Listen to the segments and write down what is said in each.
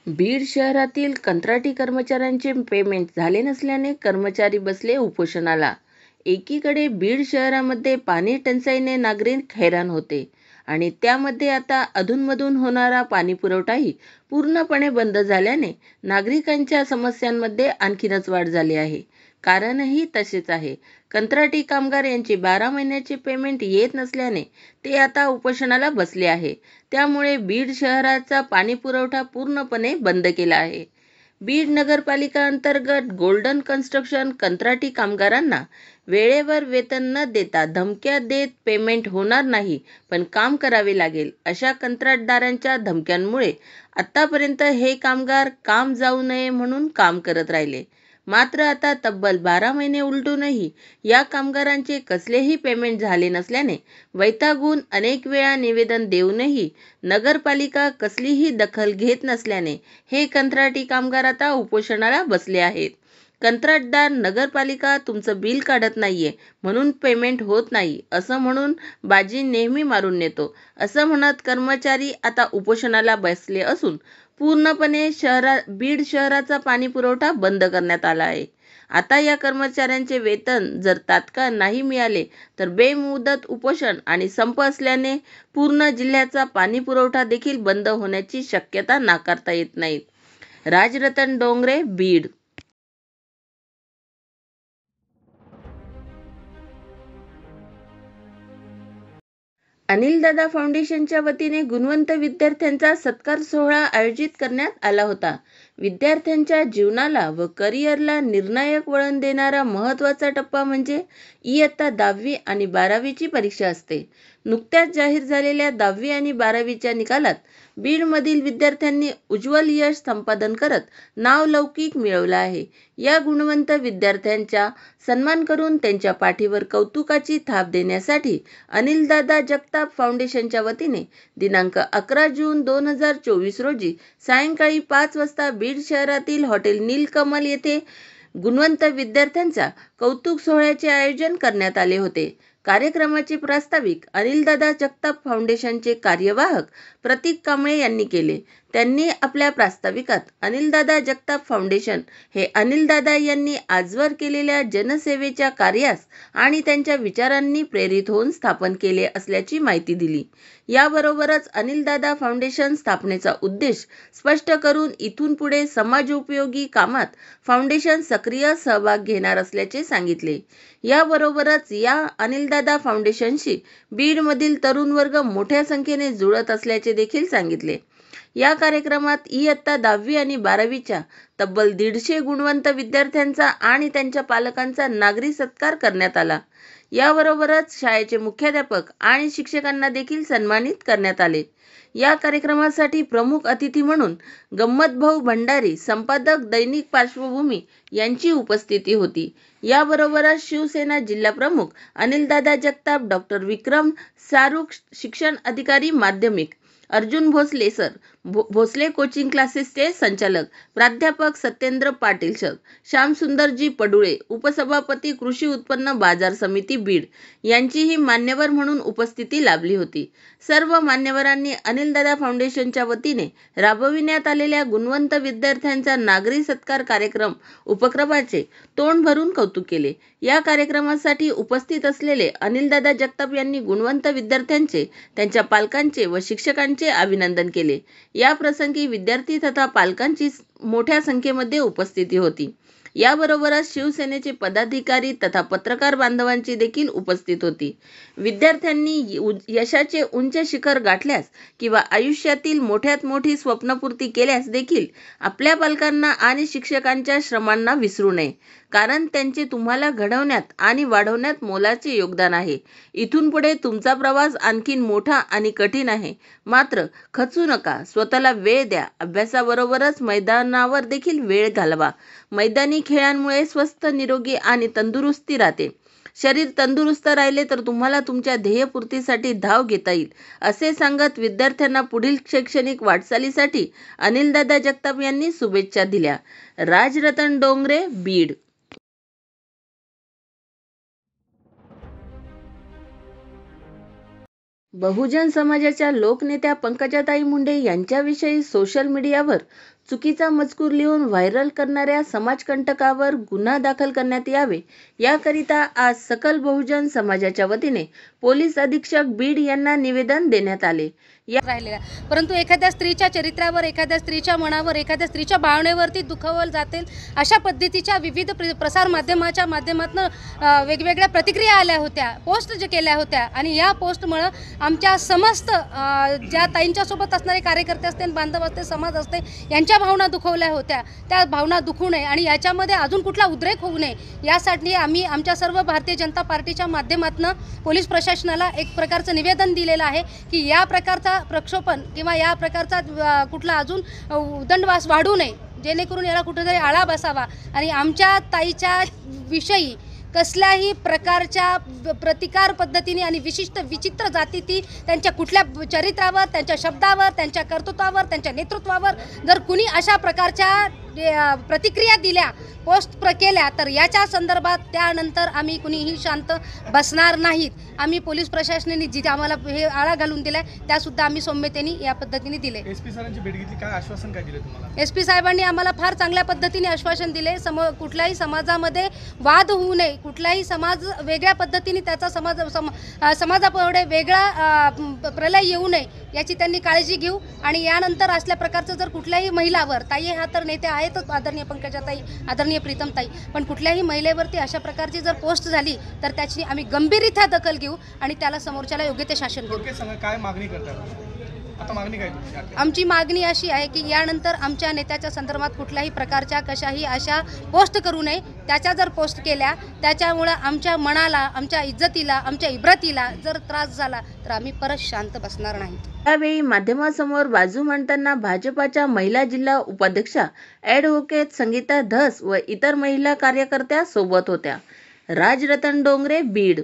बीड शहरातील कंत्राटी कर्मचाऱ्यांचे पेमेंट झाले नसल्याने कर्मचारी बसले उपोषणाला. एकीकडे बीड शहरामध्ये पाणी टंचाईने नागरिक हैराण होते आणि त्यामध्ये आता अधूनमधून होणारा पाणी पुरवठाही पूर्णपणे बंद झाल्याने नागरिकांच्या समस्यांमध्ये आणखीनच वाढ झाली आहे. कारणही तसेच आहे. कंत्राटी कामगार यांचे 12 महिन्याचे पेमेंट येत नसल्याने ते आता उपोषणाला बसले आहे. त्यामुळे बीड शहराचा पाणी पुरवठा पूर्णपणे बंद केला आहे. बीड नगरपालिका अंतर्गत गोल्डन कन्स्ट्रक्शन कंत्राटी कामगारांना वेळेवर वेतन न देता धमक्या देत पेमेंट होणार नाही पण काम करावे लागेल अशा कंत्राटदारांच्या धमक्यांमुळे आतापर्यंत हे कामगार काम जाऊ नये म्हणून काम करत राहिले. मात्र आता तब्बल 12 महिने उलटूनही या कामगारांचे कसलेही पेमेंट झाले नसल्याने वैतागून अनेक वेळा निवेदन देऊनही नगरपालिका कसलीही दखल घेत नसल्याने हे कंत्राटी कामगार आता उपोषणाला बसले आहेत. कंत्राटदार नगरपालिका तुमचं बिल काढत नाहीये म्हणून पेमेंट होत नाही असं म्हणून बाजी नेहमी मारून नेतो असं म्हणत कर्मचारी आता उपोषणाला बसले असून पूर्णपणे बीड शहराचा पाणी पुरवठा बंद करण्यात आला आहे. आता या कर्मचाऱ्यांचे वेतन जर तात्काळ नाही मिळाले तर बेमुदत उपोषण आणि संप असल्याने पूर्ण जिल्ह्याचा पाणी पुरवठा देखील बंद होण्याची शक्यता नाकारता येत नाही. राजरतन डोंगरे, बीड. अनिलदादा फाउंडेशनच्या वतीने गुणवंत विद्यार्थ्यांचा सत्कार सोहळा आयोजित करण्यात आला होता. विद्यार्थ्यांच्या जीवनाला व करिअरला निर्णायक वळण देणारा महत्त्वाचा टप्पा म्हणजे इयत्ता 10वी आणि 12वीची परीक्षा असते. नुकत्याच जाहीर झालेल्या 10वी आणि 12वीच्या निकालात बीडमधील विद्यार्थ्यांनी उज्ज्वल यश संपादन करत नावलौकिक मिळवला आहे. या गुणवंत विद्यार्थ्यांचा सन्मान करून त्यांच्या पाठीवर कौतुकाची थाप देण्यासाठी अनिलदादा जगताप फाउंडेशनच्या वतीने दिनांक 11 जून 2024 रोजी सायंकाळी 5 वाजता बीड शहरातील हॉटेल नीलकमल येथे गुणवंत विद्यार्थ्यांचा कौतुक सोहळ्याचे आयोजन करण्यात आले होते. कार्यक्रमाचे प्रास्ताविक अनिलदादा जगताप फाउंडेशनचे कार्यवाहक प्रतीक कांबळे यांनी केले. त्यांनी आपल्या प्रास्ताविकात अनिलदादा जगताप फाउंडेशन हे अनिलदादा यांनी आजवर केलेल्या जनसेवेच्या कार्यास आणि त्यांच्या विचारांनी प्रेरित होऊन स्थापन केले असल्याची माहिती दिली. याबरोबरच अनिलदादा फाउंडेशन स्थापनेचा उद्देश स्पष्ट करून इथून पुढे समाजोपयोगी कामात फाउंडेशन सक्रिय सहभाग घेणार असल्याचे सांगितले. याबरोबरच या अनिलदादा फाउंडेशनशी बीडमधील तरुण वर्ग मोठ्या संख्येने जुळत असल्याचे देखील सांगितले. या कार्यक्रमात इयत्ता 10वी आणि 12वीच्या तब्बल 150 गुणवंत विद्यार्थ्यांचा आणि त्यांच्या पालकांचा नागरी सत्कार करण्यात आला. याबरोबरच शाळेचे मुख्याध्यापक आणि शिक्षकांना देखील सन्मानित करण्यात आले. या कार्यक्रमासाठी प्रमुख अतिथी म्हणून गंमतभाऊ भंडारी, संपादक दैनिक पार्श्वभूमी यांची उपस्थिती होती. याबरोबरच शिवसेना जिल्हा प्रमुख अनिलदादा जगताप, डॉ. विक्रम सारूख, शिक्षण अधिकारी माध्यमिक अर्जुन भोसले सर, भोसले कोचिंग क्लासेसचे संचालक प्राध्यापक सत्येंद्र पाटील सर, श्यामसुंदरजी पडुळे, उपसभापती कृषी उत्पन्न बाजार समिती बीड यांचीही मान्यवर म्हणून उपस्थिती लाभली होती. सर्व मान्यवरांनी अनिलदादा फाउंडेशनच्या वतीने राबविण्यात आलेल्या गुणवंत विद्यार्थ्यांचा नागरी सत्कार उपक्रमाचे तोंड भरून कौतुक केले. या कार्यक्रमासाठी उपस्थित असलेले अनिलदादा जगताप यांनी गुणवंत विद्यार्थ्यांचे, त्यांच्या पालकांचे व शिक्षकांचे अभिनंदन केले. या प्रसंगी विद्यार्थी तथा पालकांची मोठ्या संख्येमध्ये उपस्थिती होती. याबरोबरच शिवसेनेचे पदाधिकारी तथा पत्रकार बांधवांची देखील उपस्थित होती. विद्यार्थ्यांनी यशाचे उंच शिखर गाठल्यास किंवा आयुष्यातील मोठ्यात मोठी स्वप्नपूर्ती केल्यास देखील आपल्या पालकांना आणि शिक्षकांच्या श्रमांना विसरू नये, कारण त्यांचे तुम्हाला घडवण्यात आणि वाढवण्यात मोलाचे योगदान आहे. इथून पुढे तुमचा प्रवास आणखीन मोठा आणि कठीण आहे. मात्र खचू नका, स्वतःला वेळ द्या. अभ्यासाबरोबरच मैदानावर देखील वेळ घालवा. मैदानी खेळांमुळे स्वस्थ, निरोगी आणि तंदुरुस्ती राहते. शरीर तंदुरुस्त राहिले तर तुम्हाला तुमच्या ध्येयपूर्तीसाठी धाव घेता येईल, असे सांगत विद्यार्थ्यांना पुढील शैक्षणिक वाटचालीसाठी अनिलदादा जगताप यांनी शुभेच्छा दिल्या. राजरतन डोंगरे, बीड. बहुजन समाजाच्या लोकनेत्या पंकजाताई मुंडे यांच्याविषयी सोशल मीडियावर चुकीचा मजकूर लिहून व्हायरल करणाऱ्या समाजकंटकावर गुन्हा दाखल करण्यात यावे याकरिता आज सकल बहुजन समाजाच्या वतीने पोलीस अधीक्षक बीड यांना निवेदन देण्यात आले. राहिलेला परंतु एखाद्या स्त्रीच्या चरित्रावर, एखाद्या स्त्रीच्या मनावर, एखाद्या स्त्रीच्या भावनेवरती दुखावलं जातील अशा पद्धतीच्या विविध प्रसार माध्यमाच्या माध्यमातून वेगवेगळ्या प्रतिक्रिया आल्या होत्या, पोस्ट जे केल्या होत्या आणि या पोस्टमुळं आमच्या समस्त ज्या ताईंच्यासोबत असणारे कार्यकर्ते असते, बांधव असते, समाज असते यांच्या भावना दुखवल्या होत्या. त्या भावना दुखू नये आणि याच्यामध्ये अजून कुठला उद्रेक होऊ नये यासाठी आम्ही आमच्या सर्व भारतीय जनता पार्टीच्या माध्यमातून पोलीस प्रशासनाला एक प्रकारचं निवेदन दिलेलं आहे की या प्रकारचा प्रक्षोभन किंवा या प्रकारचा कुठला अजून उदंडवास वाढू नये, जेणेकरून याला कुठेतरी आळा बसावा आणि आमच्या ताईच्या विषयी कसल्याही प्रकारच्या प्रतिकार पद्धतीने आणि विचित्र जातीती त्यांच्या कुठल्या चरित्रावर, त्यांच्या शब्दावर, त्यांच्या कर्तृत्वावर, त्यांच्या नेतृत्वावर जर कुणी अशा प्रकारच्या प्रतिक्रिया दिल्या, पोस्ट केल्या तर याच्या संदर्भात त्यानंतर आम्ही कुणीही शांत बसणार नाहीत. आम्ही पोलीस प्रशासनाने जिथे आम्हाला हे आळा घालून दिलाय त्यासुद्धा आम्ही सौम्यतेने या पद्धतीने दिले. एसपी सरांची भेट घेतली, काय आश्वासन काय दिले तुम्हाला? एसपी साहेबांनी आम्हाला फार चांगल्या पद्धतीने आश्वासन दिले. कुठल्याही समाजामध्ये वाद होऊ नये, कुठलाही समाज वेगळ्या पद्धतीने त्याचा समाजापुढे वेगळा प्रलय येऊ नये याची त्यांनी काळजी घेऊ आणि यानंतर असल्या प्रकारचं जर कुठल्याही महिलावर, ताई हा तर नेते आहेतच, आदरणीय पंकजाताई, आदरणीय प्रीतमताई, पण कुठल्याही महिलेवरती अशा प्रकारची जर पोस्ट झाली तर त्याची आम्ही गंभीररित्या दखल घेऊ आणि त्याला समोरच्याला योग्य ते शासन घेऊ. काय मागणी करतात आता? मागणी काय तुमची? आमची मागणी अशी आहे की यानंतर आमच्या नेत्याच्या संदर्भात कुठल्याही प्रकारच्या कशाही अशा पोस्ट करू नये. त्याच्या जर पोस्ट केल्या त्याच्यामुळं आमच्या मनाला, आमच्या इज्जतीला, आमच्या इब्रतीला जर त्रास झाला तर आम्ही परत शांत बसणार नाही. यावेळी माध्यमांसमोर बाजू मांडताना भाजपाच्या महिला जिल्हा उपाध्यक्षा ॲडव्होकेट संगीता धस व इतर महिला कार्यकर्त्या सोबत होत्या. राजरतन डोंगरे, बीड.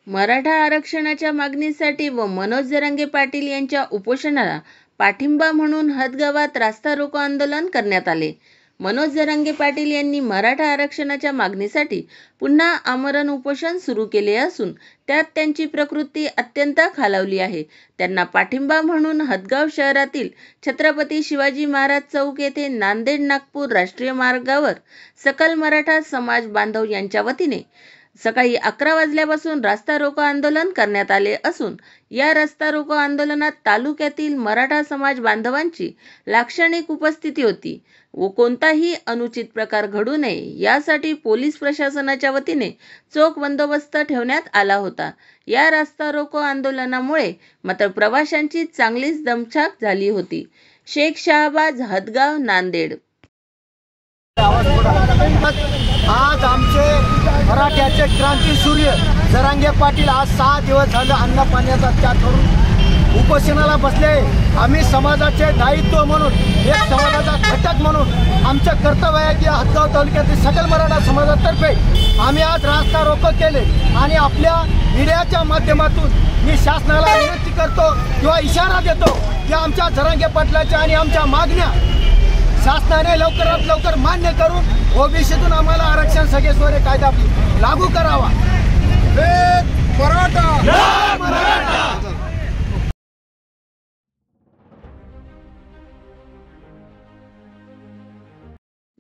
मराठा आरक्षणाच्या मागणीसाठी व मनोज जरांगे पाटील यांच्या उपोषणाला पाठिंबा म्हणून हदगावात रास्ता रोको आंदोलन करण्यात आले. मनोज जरांगे पाटील यांनी मराठा आरक्षणाच्या मागणीसाठी पुन्हा आमरण उपोषण सुरू केले असून त्यात त्यांची प्रकृती अत्यंत खालावली आहे. त्यांना पाठिंबा म्हणून हदगाव शहरातील छत्रपती शिवाजी महाराज चौक येथे नांदेड नागपूर राष्ट्रीय मार्गावर सकल मराठा समाज बांधव यांच्या वतीने सकाळी 11 वाजल्यापासून रास्ता रोको आंदोलन करण्यात आले असून या रास्ता रोको आंदोलनात तालुक्यातील मराठा समाज बांधवांची लाक्षणिक उपस्थिती होती व कोणताही अनुचित प्रकार घडू नये यासाठी पोलीस प्रशासनाच्या वतीने चोख बंदोबस्त ठेवण्यात आला होता. या रास्ता रोको आंदोलनामुळे मात्र प्रवाशांची चांगलीच दमछाक झाली होती. शेख शाहबाज, हदगाव, नांदेड. आज आमचे मराठ्याचे क्रांती सूर्य जरांगे पाटील आज 6 दिवस झाले अन्न पाण्याचा त्याग करून उपोषणाला बसले. आम्ही समाजाचे दायित्व म्हणून, एक समाजाचा घटक म्हणून आमचं कर्तव्य आहे की हदगाव तालुक्यातील सकल मराठा समाजातर्फे आम्ही आज रास्ता रोको केले आणि आपल्या मीडियाच्या माध्यमातून मी शासनाला विनंती करतो किंवा इशारा देतो की आमच्या जरांगे पाटलाच्या आणि आमच्या मागण्या शासनाने लवकरात लवकर मान्य करून ओबीसीतून आम्हाला आरक्षण सगळेश्वरी कायदा लागू करावा.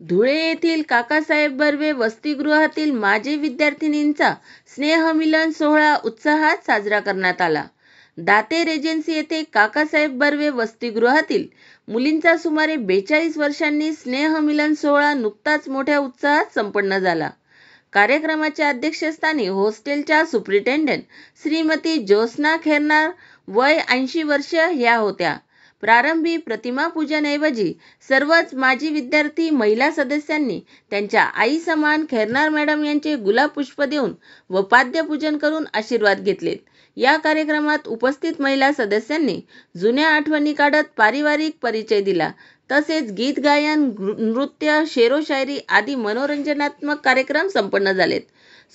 धुळे येथील काकासाहेब बर्वे वसतिगृहातील माजी विद्यार्थिनींचा स्नेहमिलन सोहळा उत्साहात साजरा करण्यात आला. दाते रेजन्सी येथे काकासाहेब बर्वे वसतिगृहातील मुलींचा सुमारे 42 वर्षांनी स्नेहमिलन सोहळा नुकताच मोठ्या उत्साहात संपन्न झाला. कार्यक्रमाच्या अध्यक्षस्थानी हॉस्टेलच्या सुप्रिटेंडंट श्रीमती ज्योत्स्ना खैरनार वय 80 वर्ष ह्या होत्या. प्रारंभी प्रतिमा पूजनऐवजी सर्वच माजी विद्यार्थी महिला सदस्यांनी त्यांच्या आई समान खैरनार मॅडम यांचे गुलाब पुष्प देऊन व पाद्यपूजन करून आशीर्वाद घेतलेत. या कार्यक्रमात उपस्थित महिला सदस्यांनी जुन्या आठवणी काढत पारिवारिक परिचय दिला. तसेच गीत गायन, नृत्य, शेरो शायरी आदी मनोरंजनात्मक कार्यक्रम संपन्न झालेत.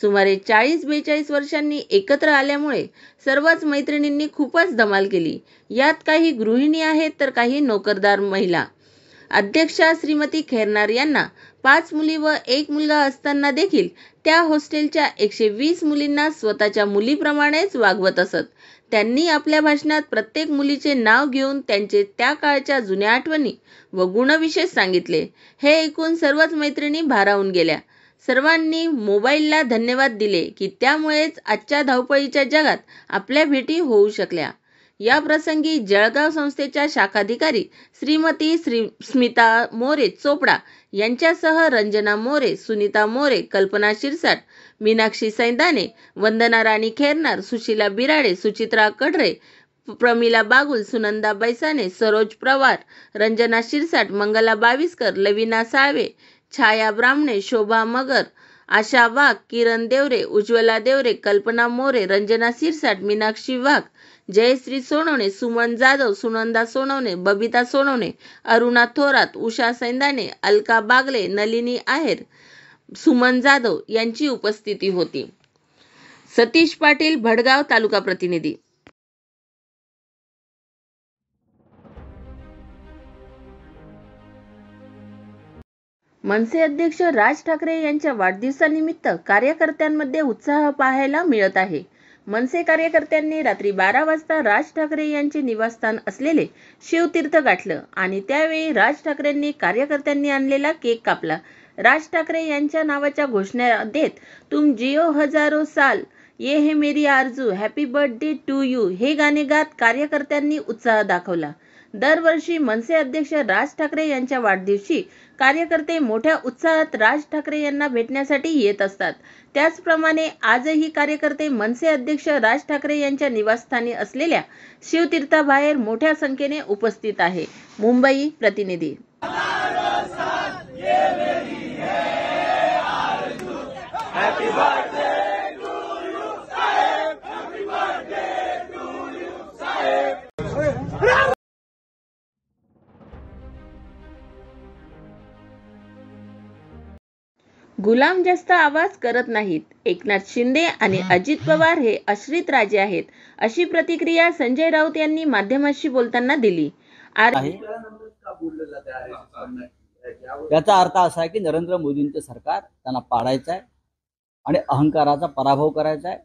सुमारे 40-42 वर्षांनी एकत्र आल्यामुळे सर्वच मैत्रिणींनी खूपच धमाल केली. यात काही गृहिणी आहेत तर काही नोकरदार महिला. अध्यक्षा श्रीमती खैरनार यांना 5 मुली व 1 मुलगा असताना देखील त्या हॉस्टेलच्या 120 मुलींना स्वतःच्या मुलीप्रमाणेच वागवत असत. त्यांनी आपल्या भाषणात प्रत्येक मुलीचे नाव घेऊन त्यांचे त्या काळच्या जुन्या आठवणी व गुणविशेष सांगितले. हे ऐकून सर्वच मैत्रिणी भारावून गेल्या. सर्वांनी मोबाईलला धन्यवाद दिले की त्यामुळेच आजच्या धावपळीच्या जगात आपल्या भेटी होऊ शकल्या. या प्रसंगी जळगाव संस्थेच्या शाखाधिकारी श्रीमती स्मिता मोरे चोपडा यांच्यासह रंजना मोरे, सुनीता मोरे, कल्पना शिरसाट, मीनाक्षी सैंदाने, वंदना राणी खैरनार, सुशीला बिराडे, सुचित्रा कडरे, प्रमिला बागुल, सुनंदा बैसाने, सरोज पवार, रंजना शिरसाट, मंगला बाविस्कर, लविना साळवे, छाया ब्राह्मणे, शोभा मगर, आशा वाघ, किरण देवरे, उज्ज्वला देवरे, कल्पना मोरे, रंजना शिरसाट, मीनाक्षी वाघ, जयश्री सोनवणे, सुमन जाधव, सुनंदा सोनवणे, बबिता सोनवणे, अरुणा थोरात, उषा सैंदाने, अलका बागले, नलिनी आहेर, सुमन जाधव यांची उपस्थिती होती. सतीश पाटील, भडगाव तालुका प्रतिनिधी. मनसे अध्यक्ष राज ठाकरे यांच्या वाढदिवसानिमित्त कार्यकर्त्यांमध्ये उत्साह पाहायला मिळत आहे. मनसे कार्यकर्त्यांनी रात्री 12 वाजता राज ठाकरे यांचे निवासस्थान असलेले शिवतीर्थ गाठलं आणि त्यावेळी राज ठाकरेंनी कार्यकर्त्यांनी आणलेला केक कापला. राज ठाकरे यांच्या नावाच्या घोषणा देत तुम जियो हजारो साल, ये है मेरी आरजू, हॅपी बर्थडे टू यू हे गाणे गात कार्यकर्त्यांनी उत्साह दाखवला. दरवर्षी मनसे अध्यक्ष राज ठाकरे यांच्या वाढदिवशी कार्यकर्ते मोठ्या उत्साहात राज ठाकरे यांना भेटण्यासाठी येत असतात. त्याचप्रमाणे आजही कार्यकर्ते मनसे अध्यक्ष राज ठाकरे यांच्या निवासस्थानी असलेल्या शिवतीर्थाबाहेर मोठ्या संख्येने उपस्थित आहे. मुंबई प्रतिनिधी. गुलाम जास्त आवाज करत नाहीत. एकनाथ शिंदे आणि अजित पवार हे आश्रित राजे आहेत, अशी प्रतिक्रिया संजय राऊत यांनी माध्यमांशी बोलताना दिली. याचा अर्थ असा आहे की नरेंद्र मोदींचं सरकार त्यांना पाडायचं आहे आणि अहंकाराचा पराभव करायचा आहे.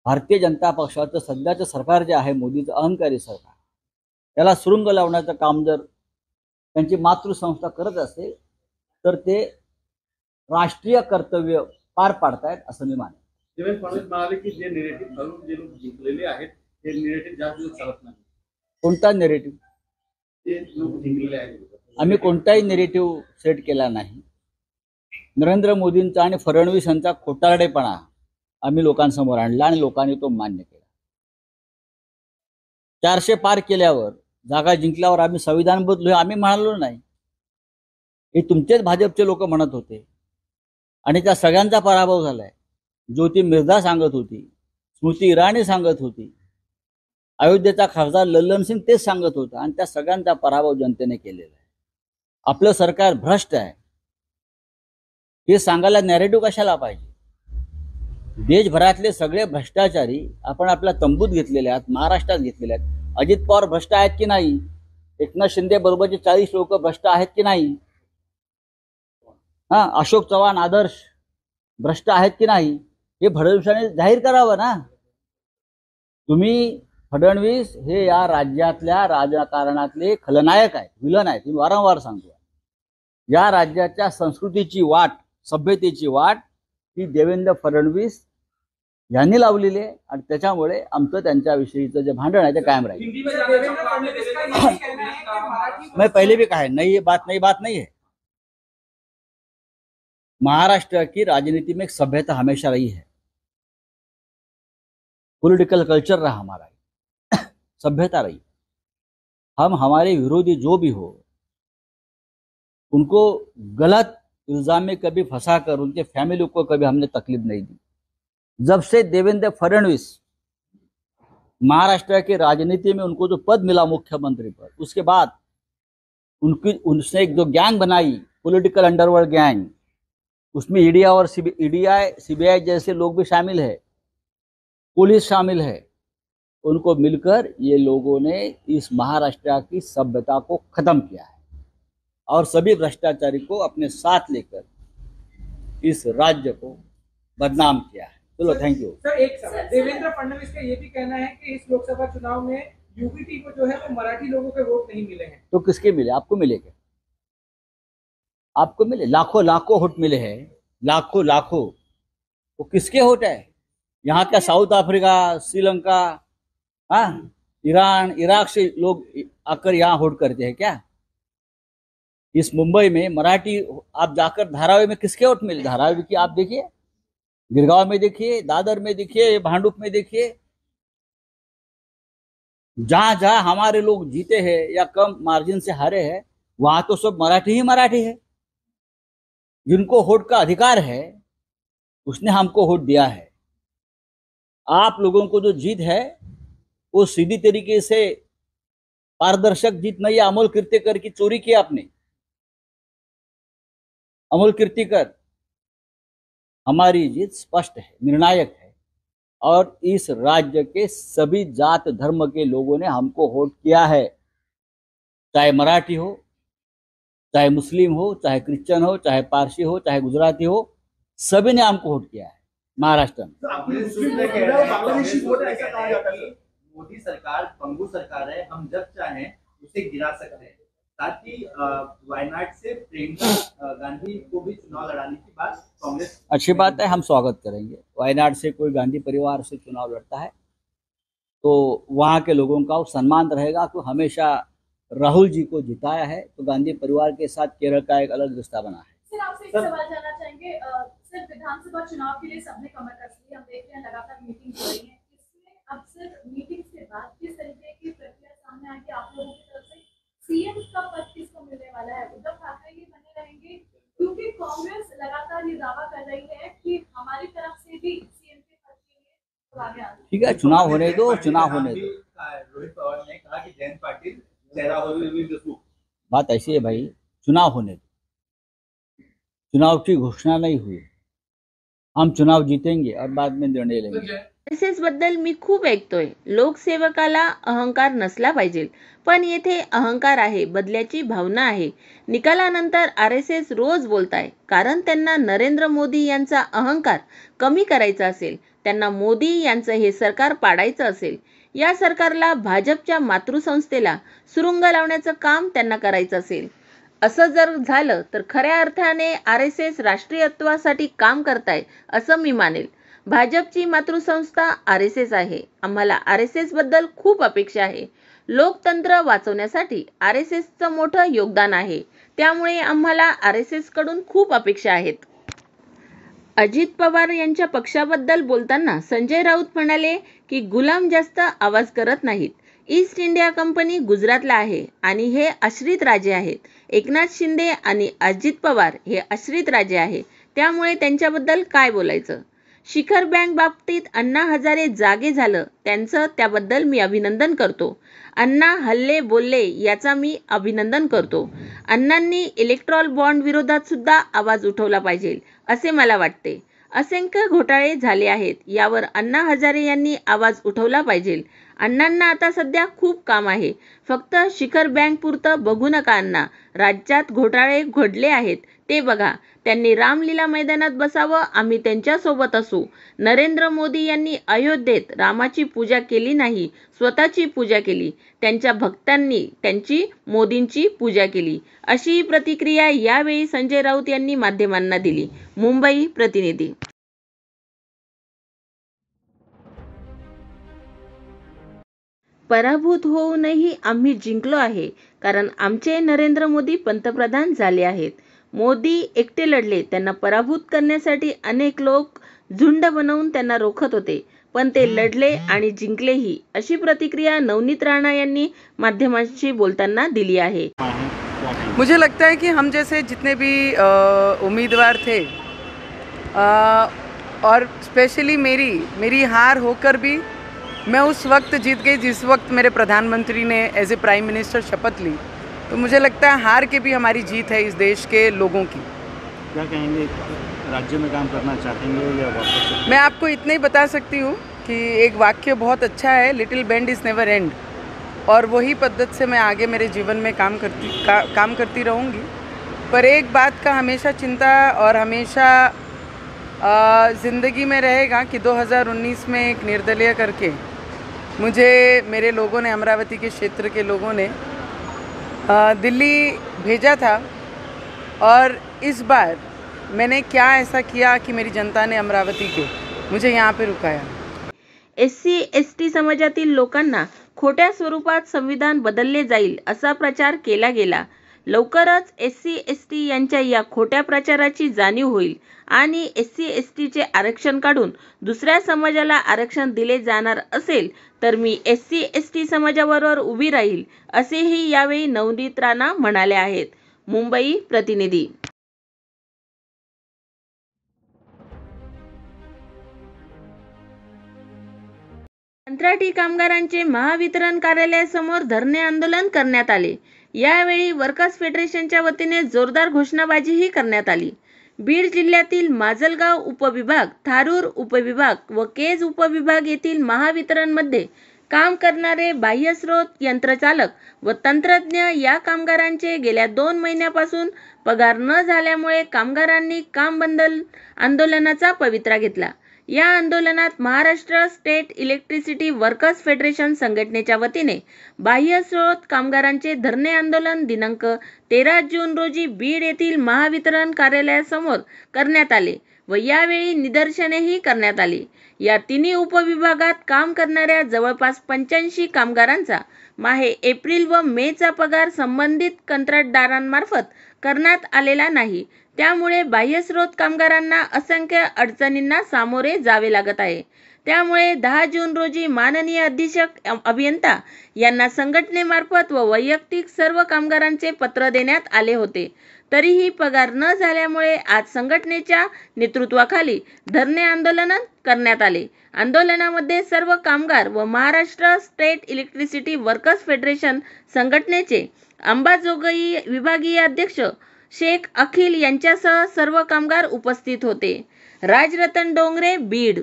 भारतीय जनता पक्षाचं सध्याचं सरकार जे आहे, मोदीचं अहंकारी सरकार, त्याला सुरुंग लावण्याचं काम जर त्यांची मातृसंस्था करत असेल तर ते राष्ट्रीय कर्तव्य पार पाडतायत असं मी मानतो. देवेंद्र फडणवीस म्हणाले की जे नेरेटिव्ह ठरून जे लोक जिंकलेले आहेत ते नेरेटिव्ह जास्त दिवस चालत नाही. कोणता नेरेटिव्ह? जे लोक जिंकलेले आहेत आम्ही कोणताही नेरेटिव्ह सेट केला नाही. नरेंद्र मोदींचा आणि फडणवीस यांचा खोटारडेपणा आम्ही लोकांसमोर आणला आणि लोकांनी तो मान्य केला. 400 पार केल्यावर, जागा जिंकल्यावर आम्ही संविधान बदलू आम्ही म्हणालो नाही. हे तुमचेच भाजपचे लोक म्हणत होते आणि त्या सगळ्यांचा पराभव झालाय. ज्योती मिर्झा सांगत होती, स्मृती इराणी सांगत होती, अयोध्येचा खासदार लल्लन सिंग तेच सांगत होता आणि त्या सगळ्यांचा पराभव जनतेने केलेला आहे. आपलं सरकार भ्रष्ट आहे हे सांगायला नॅरेटिव्ह कशाला पाहिजे? देशभरातले सगळे भ्रष्टाचारी आपण आपल्या तंबूत घेतलेले आहेत, महाराष्ट्रात घेतलेले आहेत. अजित पवार भ्रष्ट आहेत की नाही? एकनाथ शिंदे बरोबरचे 40 लोक भ्रष्ट आहेत की नाही? अशोक चव्हाण आदर्श भ्रष्ट आहेत की नाही? हे फडणवीसांनी जाहीर करावं ना. तुम्ही फडणवीस हे या राज्यातल्या राजकारणातले खलनायक आहेत, विलन आहेत. मी वारंवार सांगतो, या राज्याच्या संस्कृतीची वाट, सभ्यतेची वाट ही देवेंद्र फडणवीस यांनी लावलेली आहे आणि त्याच्यामुळे आमचं त्यांच्याविषयीचं जे भांडण आहे ते कायम राहील. मैं पहले भी कहा है, नई बात नहीं है. महाराष्ट्र की राजनीति में एक सभ्यता हमेशा रही है, पॉलिटिकल कल्चर रहा हमारा, सभ्यता रही. हम हमारे विरोधी जो भी हो उनको गलत इल्जाम में कभी फंसा कर उनके फैमिली को कभी हमने तकलीफ नहीं दी. जब से देवेंद्र फडणवीस महाराष्ट्र की राजनीति में उनको जो पद मिला मुख्यमंत्री पद, उसके बाद उसने एक जो गैंग बनाई, पॉलिटिकल अंडरवर्ल्ड गैंग, उसमें ईडी और सीबीआई जैसे लोग भी शामिल है, पुलिस शामिल है. उनको मिलकर ये लोगों ने इस महाराष्ट्र की सभ्यता को खत्म किया है. और सभी भ्रष्टाचारी को अपने साथ लेकर इस राज्य को बदनाम किया है। चलो, थैंक यू। सर, एक सवाल, देवेंद्र फडणवीस का ये भी कहना है कि इस लोकसभा चुनाव में यूपीटी को जो है वो मराठी लोगों के वोट नहीं मिले हैं। तो किसके मिले? आपको मिले क्या? आपको मिले? लाखों लाखों वोट मिले हैं, लाखों लाखों। वो किसके वोट है? यहाँ क्या साउथ अफ्रीका, श्रीलंका, हाँ, ईरान, इराक से लोग आकर यहाँ वोट करते हैं क्या? इस मुंबई में मराठी, आप जाकर धारावी में किसके वोट मिले? धारावी की आप देखिए, गिरगांव में देखिए, दादर में देखिए, भांडुप में देखिए, जहां जहां हमारे लोग जीते हैं या कम मार्जिन से हारे हैं, वहां तो सब मराठी ही मराठी है। जिनको वोट का अधिकार है उसने हमको वोट दिया है। आप लोगों को जो जीत है वो सीधी तरीके से पारदर्शक जीत नहीं है। अमोल कीर्तिकर की चोरी की आपने, अमोल कीर्तिकर। हमारी जीत स्पष्ट है, निर्णायक है, और इस राज्य के सभी जात धर्म के लोगों ने हमको वोट किया है। चाहे मराठी हो, चाहे मुस्लिम हो, चाहे क्रिश्चियन हो, चाहे पारसी हो, चाहे गुजराती हो, सभी ने हमको वोट किया है महाराष्ट्र में। मोदी सरकार पंगु सरकार है, हम जब चाहें उसे गिरा सकते हैं। साथ ही वायनाड से प्रियंका गांधी को भी चुनाव लड़ाने की बात कांग्रेस। अच्छी बात है, हम स्वागत करेंगे। वायनाड से कोई गांधी परिवार से चुनाव लड़ता है तो वहाँ के लोगों का सम्मान रहेगा। तो हमेशा राहुल जी को जिताया है, तो गांधी परिवार के साथ केरल का एक अलग रिश्ता बना है। सर, आपसे एक सवाल जानना चाहेंगे। सर, विधानसभा चुनाव के लिए सबने कमर कस ली, हम देख रहे हैं लगातार मीटिंग हो रही है। इसमें अब सर मीटिंग के बाद किस तरीके की प्रक्रिया सामने आएगी आप लोगों की तरफ से? सीएम का पद किसको मिलने वाला है? उद्धव ठाकरे ही बने रहेंगे? क्योंकि कांग्रेस लगातार ये दावा कर रही है कि हमारी तरफ से भी सीएम के पद के लिए आगे आ। ठीक है, चुनाव होने दो, चुनाव होने दो। रोहित पवार ने कहा कि जयंत पाटिल चेहरा होगी। बात ऐसी है भाई, चुनाव होने दो। चुनाव की घोषणा नहीं हुई, हम चुनाव जीतेंगे और बाद में निर्णय लेंगे। आरएसएस बद्दल मी खूप ऐकतोय, लोकसेवकाला अहंकार नसला पाहिजे, पण येथे अहंकार आहे, बदल्याची भावना आहे। निकालानंतर आरएसएस रोज बोलताय, कारण त्यांना नरेंद्र मोदी यांचा अहंकार कमी करायचा असेल, त्यांना मोदी यांचं हे सरकार पाडायचं असेल, या सरकारला भाजपच्या मातृसंस्थेला सुरुंग लावण्याचं काम त्यांना करायचं असेल। असं जर झालं तर खऱ्या अर्थाने आरएसएस राष्ट्रीयत्वासाठी काम करताय असं मी मानेल। भाजपची मातृसंस्था आरएसएस आहे। आम्हाला आरएसएस बद्दल खूप अपेक्षा आहे। लोकतंत्र वाचवण्यासाठी आरएसएसचं मोठं योगदान आहे, त्यामुळे आम्हाला आरएसएस कडून खूप अपेक्षा आहेत। अजित पवार यांच्या पक्षाबद्दल बोलताना संजय राऊत म्हणाले की गुलाम जास्त आवाज करत नाहीत। ईस्ट इंडिया कंपनी गुजरातला आहे आणि हे आश्रित राजे आहेत। एकनाथ शिंदे आणि अजित पवार हे आश्रित राजे आहे, त्यामुळे त्यांच्याबद्दल काय बोलायचं। शिखर बँक बाबतीत अण्णा हजारे जागे झालं, त्यांचं त्याबद्दल मी अभिनंदन करतो। अण्णा हल्ले बोलले याचा मी अभिनंदन करतो। अण्णांनी इलेक्ट्रॉल बॉन्ड विरोधात सुद्धा आवाज उठवला पाहिजे असे मला वाटते। असंख्य घोटाळे झाले आहेत, यावर अण्णा हजारे यांनी आवाज उठवला पाहिजे। अण्णांना आता सध्या खूप काम आहे, फक्त शिखर बँक पुरतं बघू नका अण्णा, राज्यात घोटाळे घडले आहेत ते बघा। त्यांनी रामलीला मैदानात बसावं, आम्ही त्यांच्यासोबत असू। नरेंद्र मोदी यांनी अयोध्येत रामाची पूजा केली नाही, स्वतःची पूजा केली। त्यांच्या भक्तांनी त्यांची मोदींची पूजा केली, अशी प्रतिक्रिया यावेळी संजय राऊत यांनी माध्यमांना दिली। मुंबई प्रतिनिधी। पराभूत होऊनही आम्ही जिंकलो आहे, कारण आमचे नरेंद्र मोदी पंतप्रधान झाले आहेत। मोदी एकटे लढले, त्यांना पराभूत करण्यासाठी अनेक लोक झुंड बनवून त्यांना रोखत होते, पण ते लढले आणि जिंकलेही, अशी प्रतिक्रिया नवनीत राणा यांनी माध्यमांशी बोलताना दिली आहे। मुझे लगता है कि हम जैसे जितने भी उम्मीदवार थे और स्पेशली मेरी हार होकर भी मैं उस वक्त जीत गई जिस वक्त मेरे प्रधानमंत्री ने एज ए प्राइम मिनिस्टर शपथ ली। तो मुझे लगता है हार के भी हमारी जीत है इस देश के लोगों की। क्या कहेंगे, राज्य में काम करना चाहेंगे या वापस? मैं आपको इतना ही बता सकती हूँ कि एक वाक्य बहुत अच्छा है, little bend is never end, और वही पद्धत से मैं आगे मेरे जीवन में काम करती रहूँगी। पर एक बात का हमेशा चिंता और हमेशा ज़िंदगी में रहेगा कि 2019 में एक निर्दलीय करके मुझे मेरे लोगों ने, अमरावती के क्षेत्र के लोगों ने दिल्ली भेजा था और इस बार मैंने क्या ऐसा किया कि मेरी जनता ने अमरावती के मुझे यहाँ पे रुकाया। SC/ST समाजातील लोकांना खोट्या स्वरूपात संविधान बदलले जाईल असा प्रचार केला गेला। लवकरच SC/ST यांच्या या खोट्या प्रचाराची जाणीव होईल आणि SC/STचे आरक्षण काढून दुसऱ्या समाजाला आरक्षण दिले जाणार असेल तर मी SC/ST समाजाबरोबर उभी राहील असेही यावेळी नवनीत राणा म्हणाले आहेत। मुंबई प्रतिनिधी। कंत्राटी कामगारांचे महावितरण कार्यालयासमोर धरणे आंदोलन करण्यात आले। यावेळी वर्कर्स फेडरेशनच्या वतीने जोरदार घोषणाबाजीही करण्यात आली। बीड जिल्ह्यातील माजलगाव उपविभाग, थारूर उपविभाग व केज उपविभाग येथील महावितरणमध्ये काम करणारे बाह्यस्रोत यंत्रचालक व तंत्रज्ञ या कामगारांचे गेल्या 2 महिन्यापासून पगार न झाल्यामुळे कामगारांनी काम बंद आंदोलनाचा पवित्रा घेतला। या आंदोलनात Maharashtra state electricity workers federation संघटनेच्या वतीने बाह्यस्रोत कामगारांचे धरणे आंदोलन दिनांक 13 जून रोजी बीड येथील महावितरण कार्यालयासमोर करण्यात आले व यावेळी निदर्शनेही करण्यात आली। या तिन्ही उपविभागात काम करणाऱ्या जवळपास 85 कामगारांचा माहे एप्रिल व मेचा पगार संबंधित कंत्राटदारांमार्फत करण्यात आलेला नाही। त्यामुळे बाह्यस्रोत कामगारांना असंख्य अडचणींना सामोरे जावे लागत आहे। त्यामुळे 10 जून रोजी माननीय अधीक्षक अभियंता यांना संघटनेमार्फत व वैयक्तिक सर्व कामगारांचे पत्र देण्यात आले होते। तरीही पगार न झाल्यामुळे आज संघटनेच्या नेतृत्वाखाली धरणे आंदोलन करण्यात आले। आंदोलनामध्ये सर्व कामगार व Maharashtra state electricity workers federation संघटनेचे अंबाजोगाई विभागीय अध्यक्ष शेख अखिल यांच्यासह सर्व कामगार उपस्थित होते। राजरतन डोंगरे, बीड।